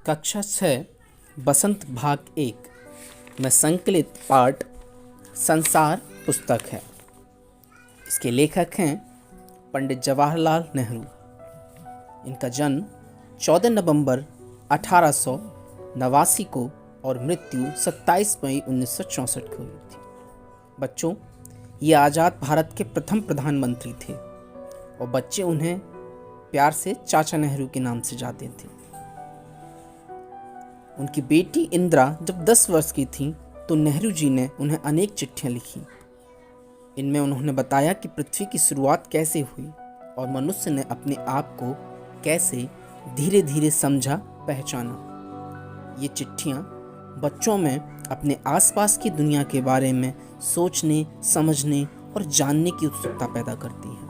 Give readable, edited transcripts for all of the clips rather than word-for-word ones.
कक्षा 6 बसंत भाग 1 में संकलित पाठ संसार पुस्तक है। इसके लेखक हैं पंडित जवाहरलाल नेहरू। इनका जन्म 14 नवंबर 1889 को और मृत्यु 27 मई 1964 को हुई थी। बच्चों, ये आज़ाद भारत के प्रथम प्रधानमंत्री थे और बच्चे उन्हें प्यार से चाचा नेहरू के नाम से जाते थे। उनकी बेटी इंदिरा जब 10 वर्ष की थी तो नेहरू जी ने उन्हें अनेक चिट्ठियां लिखी। इनमें उन्होंने बताया कि पृथ्वी की शुरुआत कैसे हुई और मनुष्य ने अपने आप को कैसे धीरे धीरे समझा, पहचाना। ये चिट्ठियां बच्चों में अपने आसपास की दुनिया के बारे में सोचने, समझने और जानने की उत्सुकता पैदा करती हैं।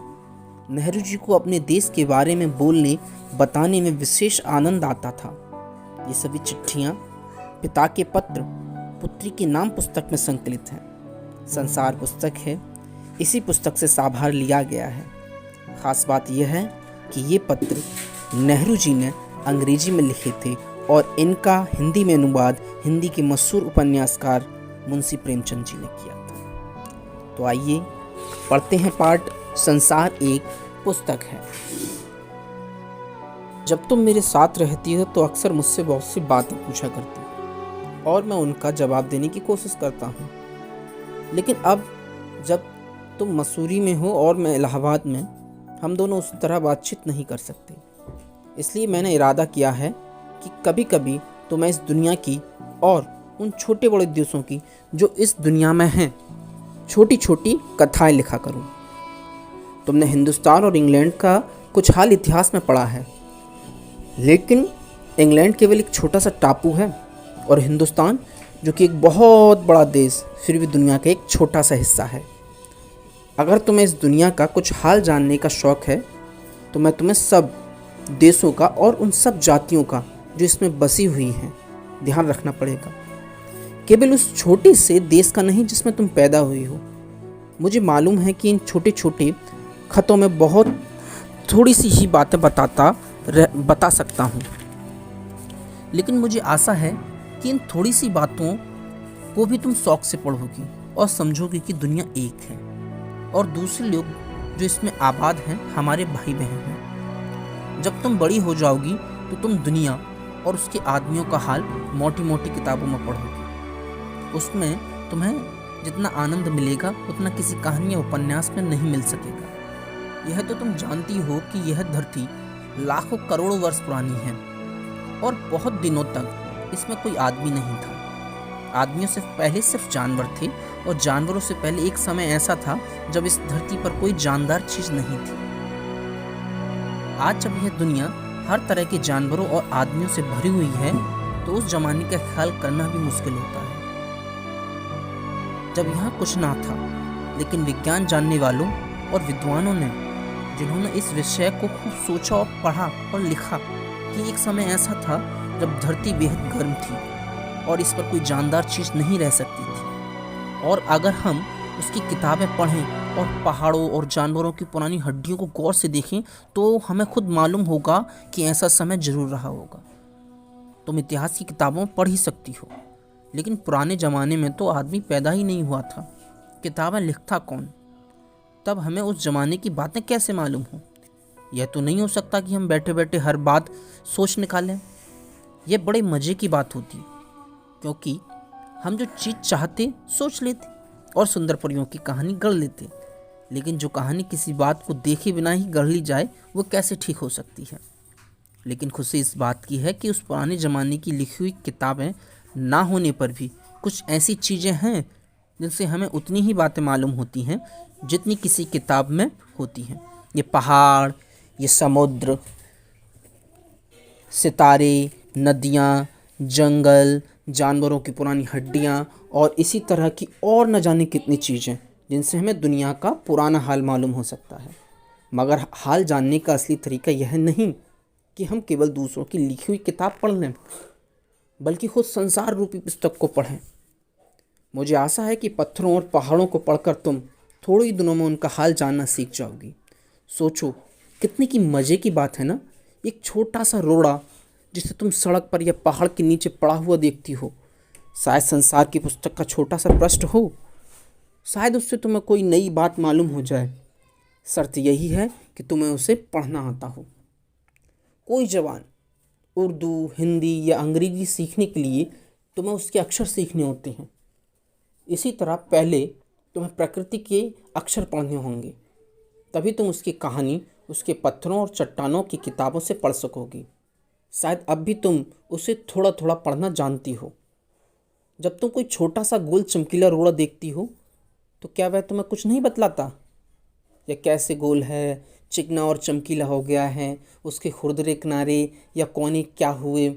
नेहरू जी को अपने देश के बारे में बोलने, बताने में विशेष आनंद आता था। ये सभी चिट्ठियां पिता के पत्र पुत्री के नाम पुस्तक में संकलित हैं। संसार पुस्तक है, इसी पुस्तक से साभार लिया गया है। खास बात यह है कि ये पत्र नेहरू जी ने अंग्रेजी में लिखे थे और इनका हिंदी में अनुवाद हिंदी के मशहूर उपन्यासकार मुंशी प्रेमचंद जी ने किया था। तो आइए पढ़ते हैं पाठ संसार एक पुस्तक है। जब तुम मेरे साथ रहती हो तो अक्सर मुझसे बहुत सी बातें पूछा करती हो और मैं उनका जवाब देने की कोशिश करता हूँ। लेकिन अब जब तुम मसूरी में हो और मैं इलाहाबाद में, हम दोनों उस तरह बातचीत नहीं कर सकते। इसलिए मैंने इरादा किया है कि कभी कभी तो मैं इस दुनिया की और उन छोटे बड़े देशों की जो इस दुनिया में हैं छोटी छोटी कथाएं लिखा करूँ। तुमने हिंदुस्तान और इंग्लैंड का कुछ हाल इतिहास में पढ़ा है, लेकिन इंग्लैंड केवल एक छोटा सा टापू है और हिंदुस्तान, जो कि एक बहुत बड़ा देश, फिर भी दुनिया का एक छोटा सा हिस्सा है। अगर तुम्हें इस दुनिया का कुछ हाल जानने का शौक़ है तो मैं तुम्हें सब देशों का और उन सब जातियों का जो इसमें बसी हुई हैं ध्यान रखना पड़ेगा। केवल उस छोटे से देश का नहीं जिसमें तुम पैदा हुई हो। मुझे मालूम है कि इन छोटे छोटे खतों में बहुत थोड़ी सी ही बातें बता सकता हूँ, लेकिन मुझे आशा है कि इन थोड़ी सी बातों को भी तुम शौक से पढ़ोगी और समझोगी कि दुनिया एक है और दूसरे लोग जो इसमें आबाद हैं हमारे भाई बहन हैं। जब तुम बड़ी हो जाओगी तो तुम दुनिया और उसके आदमियों का हाल मोटी मोटी किताबों में पढ़ोगी। उसमें तुम्हें जितना आनंद मिलेगा उतना किसी कहानी या उपन्यास में नहीं मिल सकेगा। यह तो तुम जानती हो कि यह धरती लाखों करोड़ों वर्ष पुरानी है और बहुत दिनों तक इसमें कोई आदमी नहीं था। आदमियों से पहले सिर्फ जानवर थे और जानवरों से पहले एक समय ऐसा था जब इस धरती पर कोई जानदार चीज नहीं थी। आज जब यह दुनिया हर तरह के जानवरों और आदमियों से भरी हुई है तो उस जमाने का ख्याल करना भी मुश्किल होता है जब यहाँ कुछ ना था। लेकिन विज्ञान जानने वालों और विद्वानों ने, जिन्होंने इस विषय को खूब सोचा और पढ़ा और लिखा, कि एक समय ऐसा था जब धरती बेहद गर्म थी और इस पर कोई जानदार चीज़ नहीं रह सकती थी। और अगर हम उसकी किताबें पढ़ें और पहाड़ों और जानवरों की पुरानी हड्डियों को गौर से देखें तो हमें खुद मालूम होगा कि ऐसा समय जरूर रहा होगा। तुम इतिहास की किताबों में पढ़ ही सकती हो, लेकिन पुराने ज़माने में तो आदमी पैदा ही नहीं हुआ था। किताबें लिखता कौन? तब हमें उस ज़माने की बातें कैसे मालूम हो? यह तो नहीं हो सकता कि हम बैठे बैठे हर बात सोच निकालें। यह बड़े मज़े की बात होती, क्योंकि हम जो चीज़ चाहते सोच लेते और सुंदर परियों की कहानी गढ़ लेते। लेकिन जो कहानी किसी बात को देखे बिना ही गढ़ ली जाए वो कैसे ठीक हो सकती है? लेकिन खुशी इस बात की है कि उस पुराने ज़माने की लिखी हुई किताबें ना होने पर भी कुछ ऐसी चीज़ें हैं जिनसे हमें उतनी ही बातें मालूम होती हैं जितनी किसी किताब में होती हैं। ये पहाड़, ये समुद्र, सितारे, नदियाँ, जंगल, जानवरों की पुरानी हड्डियाँ और इसी तरह की और न जाने कितनी चीज़ें जिनसे हमें दुनिया का पुराना हाल मालूम हो सकता है। मगर हाल जानने का असली तरीका यह नहीं कि हम केवल दूसरों की लिखी हुई किताब पढ़ लें, बल्कि खुद संसार रूपी पुस्तक को पढ़ें। मुझे आशा है कि पत्थरों और पहाड़ों को पढ़कर तुम थोड़े ही दिनों में उनका हाल जानना सीख जाओगी। सोचो कितनी की मज़े की बात है ना, एक छोटा सा रोड़ा जिसे तुम सड़क पर या पहाड़ के नीचे पड़ा हुआ देखती हो, शायद संसार की पुस्तक का छोटा सा पृष्ठ हो। शायद उससे तुम्हें कोई नई बात मालूम हो जाए। शर्त यही है कि तुम्हें उसे पढ़ना आता हो। कोई जवान उर्दू, हिंदी या अंग्रेजी सीखने के लिए तुम्हें उसके अक्षर सीखने होते हैं। इसी तरह पहले तुम्हें प्रकृति के अक्षर पढ़ने होंगे, तभी तुम उसकी कहानी उसके पत्थरों और चट्टानों की किताबों से पढ़ सकोगी। शायद अब भी तुम उसे थोड़ा थोड़ा पढ़ना जानती हो। जब तुम कोई छोटा सा गोल चमकीला रोड़ा देखती हो तो क्या वह तुम्हें कुछ नहीं बतलाता? यह कैसे गोल है, चिकना और चमकीला हो गया है, उसके खुरदरे किनारे या कोने क्या हुए?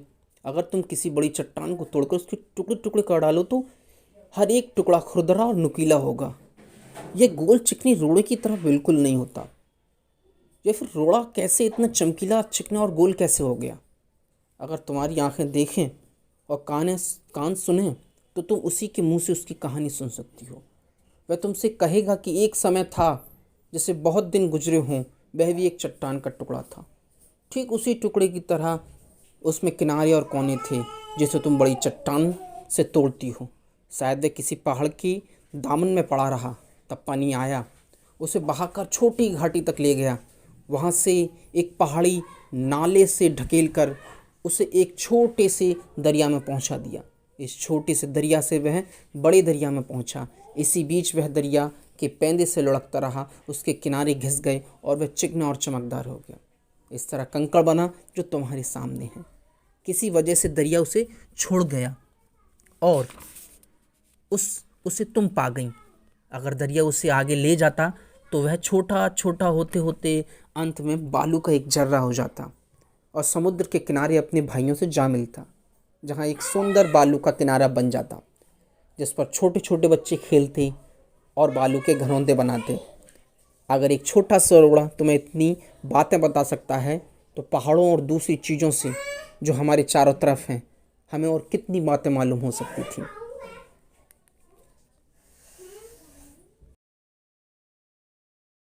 अगर तुम किसी बड़ी चट्टान को तोड़कर उसके टुकड़े टुकड़े कर डालो तो हर एक टुकड़ा खुरदरा और नुकीला होगा। यह गोल चिकनी रोड़े की तरह बिल्कुल नहीं होता। या फिर रोड़ा कैसे इतना चमकीला, चिकना और गोल कैसे हो गया? अगर तुम्हारी आंखें देखें और कान सुने तो तुम उसी के मुंह से उसकी कहानी सुन सकती हो। वह तुमसे कहेगा कि एक समय था जैसे बहुत दिन गुजरे हों, वह भी एक चट्टान का टुकड़ा था। ठीक उसी टुकड़े की तरह उसमें किनारे और कोने थे जिसे तुम बड़ी चट्टान से तोड़ती हो। शायद वह किसी पहाड़ की दामन में पड़ा रहा, तब पानी आया, उसे बहाकर छोटी घाटी तक ले गया। वहाँ से एक पहाड़ी नाले से ढकेल कर उसे एक छोटे से दरिया में पहुँचा दिया। इस छोटे से दरिया से वह बड़े दरिया में पहुँचा। इसी बीच वह दरिया के पेंदे से लुढ़कता रहा, उसके किनारे घिस गए और वह चिकना और चमकदार हो गया। इस तरह कंकड़ बना जो तुम्हारे सामने है। किसी वजह से दरिया उसे छोड़ गया और उसे तुम पा गई। अगर दरिया उसे आगे ले जाता तो वह छोटा छोटा होते होते अंत में बालू का एक जर्रा हो जाता और समुद्र के किनारे अपने भाइयों से जा मिलता, जहाँ एक सुंदर बालू का किनारा बन जाता जिस पर छोटे छोटे बच्चे खेलते और बालू के घरौंदे बनाते। अगर एक छोटा सा रोड़ा तुम्हें इतनी बातें बता सकता है तो पहाड़ों और दूसरी चीज़ों से जो हमारे चारों तरफ हैं हमें और कितनी बातें मालूम हो सकती थी।